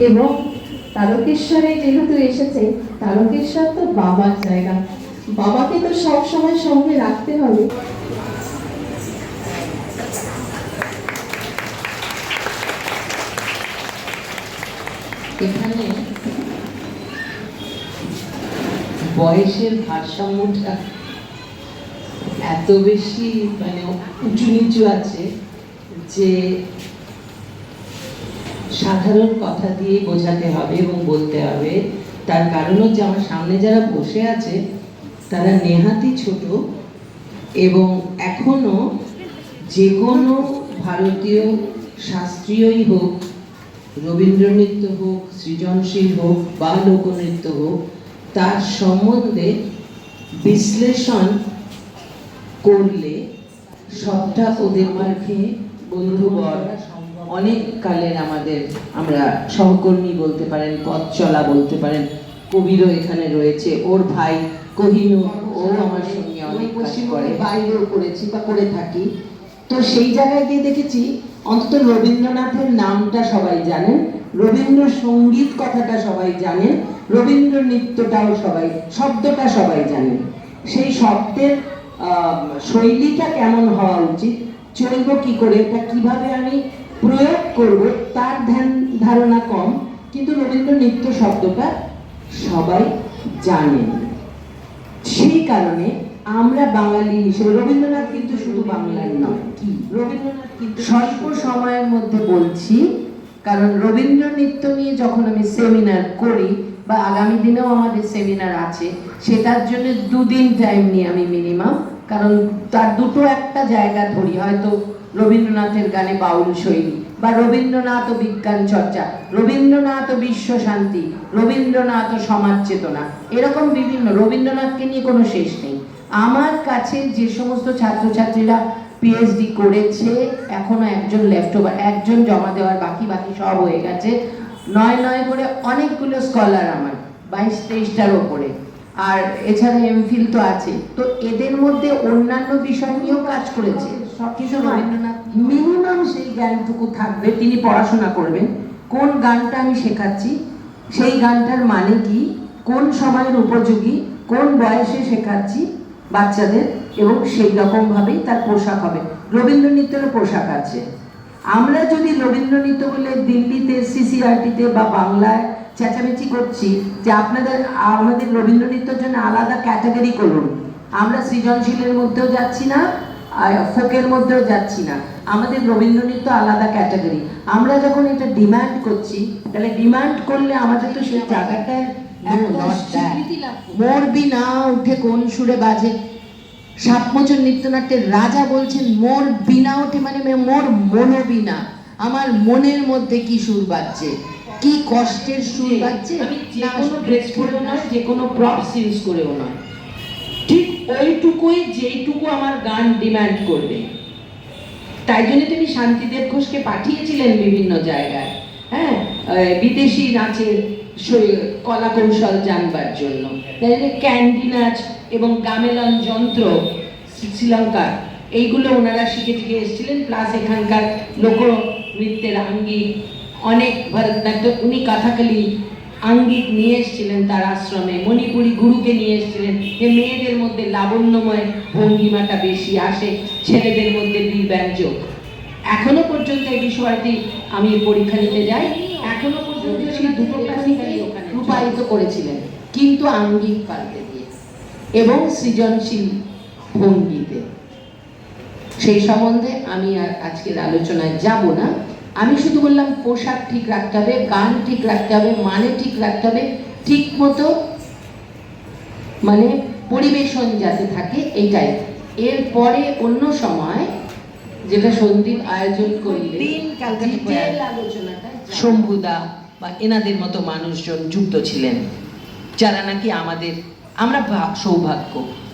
এবং তারকেশ্বরে যেহেতু এসেছে, তারকেশ্বর তো বাবার জায়গা, বাবাকে তো সব সময় সঙ্গে রাখতে হবে। এখানে বয়সের ভারসাম্যটা এত বেশি মানে উঁচু নিচু আছে যে সাধারণ কথা দিয়ে বোঝাতে হবে এবং বলতে হবে। তার কারণ হচ্ছে আমার সামনে যারা বসে আছে তারা নেহাতি ছোট এবং এখনো যে কোনো ভারতীয় শাস্ত্রীয়ই হোক, রবীন্দ্র নৃত্য হোক, সৃজনশীল হোক বা লোকনৃত্য হোক, তার সম্বন্ধে বিশ্লেষণ করলে সবটা ওদের মধ্যে বন্ধুবর অনেক কালের আমাদের আমরা সহকর্মী বলতে পারেন, পথ চলা বলতে পারেন, কবিরও এখানে রয়েছে, ওর ভাই কোহিনূর ও আমার সঙ্গে অনেক কাজ করে, বাইরেও করেছি বা করে থাকি। তো সেই জায়গায় গিয়ে দেখেছি অন্তত রবীন্দ্রনাথের নামটা সবাই জানেন, রবীন্দ্রসঙ্গীত কথাটা সবাই জানেন, রবীন্দ্র নৃত্যটাও সবাই, শব্দটা সবাই জানেন। সেই শব্দের শৈলীটা কেমন হওয়া উচিত, চলবো কি করে, এটা কিভাবে আমি প্রয়োগ করব তার ধারণা কম, কিন্তু রবীন্দ্র নৃত্য শব্দটা সবাই জানেন। সেই কারণে আমরা বাঙালি হিসেবে, রবীন্দ্রনাথ কিন্তু শুধু বাংলার নয়, কি রবীন্দ্রনাথ কিন্তু স্বল্প সময়ের মধ্যে বলছি, কারণ রবীন্দ্র নৃত্য নিয়ে যখন আমি সেমিনার করি বা আগামী দিনেও আমাদের সেমিনার আছে, সেটার জন্য 2 দিন টাইম নিই আমি মিনিমাম, কারণ তার দুটো একটা জায়গা ধরি, হয়তো রবীন্দ্রনাথের গানে বাউল শৈলী বা রবীন্দ্রনাথ ও বিজ্ঞান চর্চা, রবীন্দ্রনাথ ও বিশ্ব শান্তি, রবীন্দ্রনাথ ও সমাজ চেতনা, এরকম বিভিন্ন, রবীন্দ্রনাথকে নিয়ে কোনো শেষ নেই। আমার কাছে যে সমস্ত ছাত্রছাত্রীরা পিএইচডি করেছে, এখনো একজন লেফট ওভার, একজন জমা দেওয়ার বাকি, বাকি সব হয়ে গেছে, 9 করে অনেকগুলো স্কলার আমার 22-23টার ওপরে, আর এছাড়া এমফিল তো আছে। তো এদের মধ্যে অন্যান্য বিষয় নিয়েও কাজ করেছে, কিন্তু রবীন্দ্রনাথ মিনিমাম সেই জ্ঞানটুকু থাকবে, তিনি পড়াশোনা করবেন কোন গানটা আমি শেখাচ্ছি, সেই গানটার মানে কি, কোন সময়ের উপযোগী, কোন বয়সে শেখাচ্ছি বাচ্চাদের, এবং সেই রকমভাবেই তার পোশাক হবে। রবীন্দ্র নৃত্যেরও পোশাক আছে। আমরা যদি রবীন্দ্র নৃত্য বলে দিল্লিতে সিসিআরটিতে বা বাংলায় চেঁচামেচি করছি যে আমাদের রবীন্দ্র নৃত্যের জন্য আলাদা ক্যাটাগরি করুন, আমরা সৃজনশীলের মধ্যেও যাচ্ছি না, ফোকের মধ্যেও যাচ্ছি না, আমাদের রবীন্দ্র নৃত্য আলাদা ক্যাটাগরি। আমরা যখন এটা ডিমান্ড করছি, তাহলে ডিমান্ড করলে আমাদের তো সেই জায়গাটায় মোর বিনা উঠে কোন সুরে বাজে, সাতমোচন নৃত্যনাট্যের রাজা বলছেন মোর বিনা ওঠে, মানে মোর মনোবিনা, আমার মনের মধ্যে কি সুর বাজছে, কি কষ্টের সুর বাজছে। যে কোনো ড্রেস পরেও নয়, যে কোনো প্রপস ইউজ করেও নয়, ঠিক ওইটুকুই যেইটুকু আমার গান ডিমান্ড করবে। তাই জন্য তিনি শান্তিদেব ঘোষকে পাঠিয়েছিলেন বিভিন্ন জায়গায়, হ্যাঁ, বিদেশি নাচের কলা কৌশল জানবার জন্য। ক্যান্ডি নাচ এবং গামেলন যন্ত্র শ্রীলঙ্কার, এইগুলো ওনারা শিখে শিখে এসেছিলেন, প্লাস এখানকার লোক নৃত্যের আঙ্গিক অনেক, ভরতনাট্যম, উনি কথাকলি আঙ্গিক নিয়ে এসেছিলেন তার আশ্রমে, মণিপুরি গুরুকে নিয়ে এসেছিলেন, যে মেয়েদের মধ্যে লাবণ্যময় ভঙ্গিমাটা বেশি আসে, ছেলেদের মধ্যে বীরব্যঞ্জক। এখনো পর্যন্ত এই বিষয়টি আমি পরীক্ষা নিতে যাই, এখনো পর্যন্ত সেই দুটো ক্লাসিক্যালি ওখানে রূপায়িত করেছিলেন, কিন্তু আঙ্গিক পাল্টে দিয়ে এবং সৃজনশীল ভঙ্গিতে। সেই সম্বন্ধে আমি আর আজকের আলোচনায় যাব না, আমি শুধু বললাম পোশাক ঠিক রাখতে হবে, গান ঠিক রাখতে হবে, মানে ঠিক রাখতে হবে, ঠিক মতো মানে পরিবেশন যাতে থাকে, এইটাই। এরপরে অন্য সময় যেটা সন্দীপ আয়োজন করলেন আলোচনাটা, শম্ভুদা বা এনাদের মতো মানুষজন যুক্ত ছিলেন, যারা নাকি আমরা সৌভাগ্য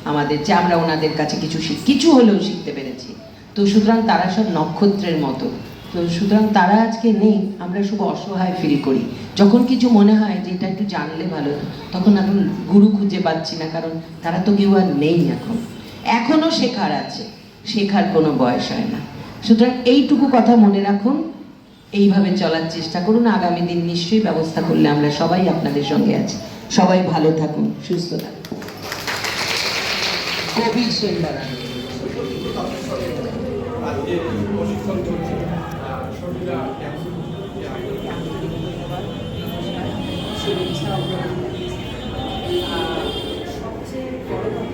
আমাদের যে আমরা ওনাদের কাছে কিছু হলেও শিখতে পেরেছি। তো সুতরাং তারা সব নক্ষত্রের মতো। তো সুতরাং তারা আজকে নেই, আমরা সব অসহায় ফিল করি। যখন কিছু মনে হয় যে এটা একটু জানলে ভালো হতো, তখন এখন গুরু খুঁজে পাচ্ছি না, কারণ তারা তো কেউ আর নেই এখন। এখনো শেখার আছে, শেখার কোনো বয়স হয় না। সুতরাং এইটুকু কথা মনে রাখুন, এইভাবে চলার চেষ্টা করুন। আগামী দিন নিশ্চয়ই ব্যবস্থা করলে আমরা সবাই আপনাদের সঙ্গে আছি। সবাই ভালো থাকুন, সুস্থ থাকুন। কোভিড সেন্টার আজকে প্রশিক্ষণ চলছে শরীরা সবচেয়ে বড় কথা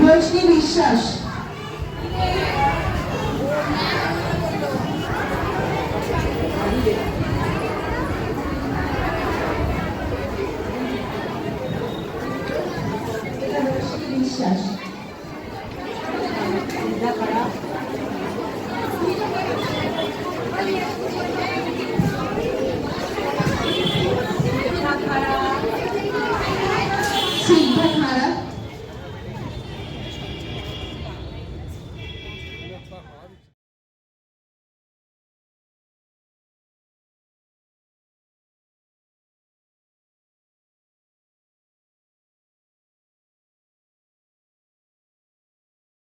রোশনি বিশ্বাস।